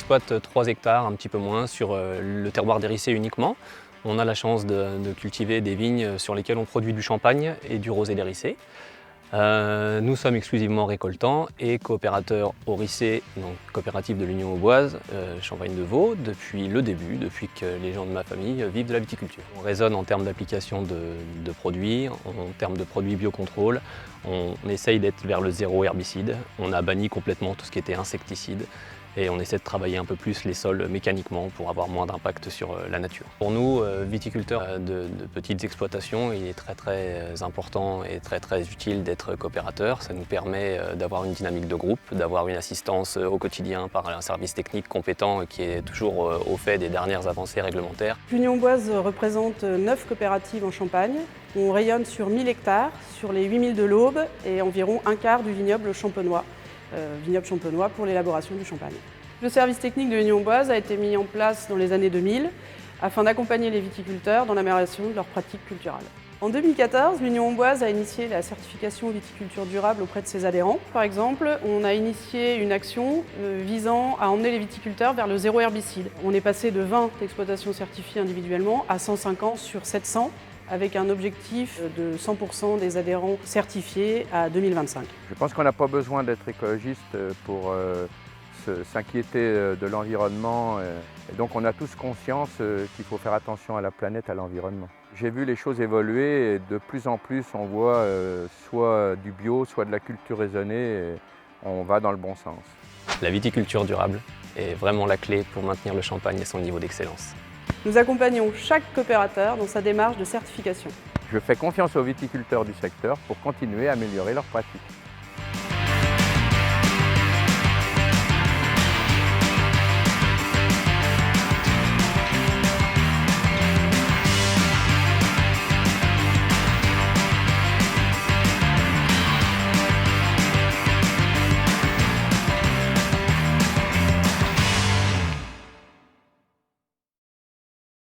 exploite 3 hectares, un petit peu moins, sur le terroir d'Hérissé uniquement. On a la chance de cultiver des vignes sur lesquelles on produit du champagne et du rosé d'Hérissé. Nous sommes exclusivement récoltants et coopérateurs au Rissé, donc coopérative de l'Union Auboise, Champagne de Vaud, depuis le début, depuis que les gens de ma famille vivent de la viticulture. On raisonne en termes d'application de produits, en termes de produits biocontrôle. On essaye d'être vers le zéro herbicide. On a banni complètement tout ce qui était insecticide. Et on essaie de travailler un peu plus les sols mécaniquement pour avoir moins d'impact sur la nature. Pour nous, viticulteurs de petites exploitations, il est très important et très utile d'être coopérateur. Ça nous permet d'avoir une dynamique de groupe, d'avoir une assistance au quotidien par un service technique compétent qui est toujours au fait des dernières avancées réglementaires. L'Union Auboise représente 9 coopératives en Champagne. On rayonne sur 1000 hectares, sur les 8000 de l'Aube et environ un quart du vignoble champenois. Vignoble champenois pour l'élaboration du champagne. Le service technique de l'Union Auboise a été mis en place dans les années 2000 afin d'accompagner les viticulteurs dans l'amélioration de leurs pratiques culturales. En 2014, l'Union Auboise a initié la certification viticulture durable auprès de ses adhérents. Par exemple, on a initié une action visant à emmener les viticulteurs vers le zéro herbicide. On est passé de 20 exploitations certifiées individuellement à 150 sur 700, avec un objectif de 100% des adhérents certifiés à 2025. Je pense qu'on n'a pas besoin d'être écologiste pour s'inquiéter de l'environnement. Et donc on a tous conscience qu'il faut faire attention à la planète, à l'environnement. J'ai vu les choses évoluer et de plus en plus on voit soit du bio, soit de la culture raisonnée. Et on va dans le bon sens. La viticulture durable est vraiment la clé pour maintenir le champagne à son niveau d'excellence. Nous accompagnons chaque coopérateur dans sa démarche de certification. Je fais confiance aux viticulteurs du secteur pour continuer à améliorer leurs pratiques.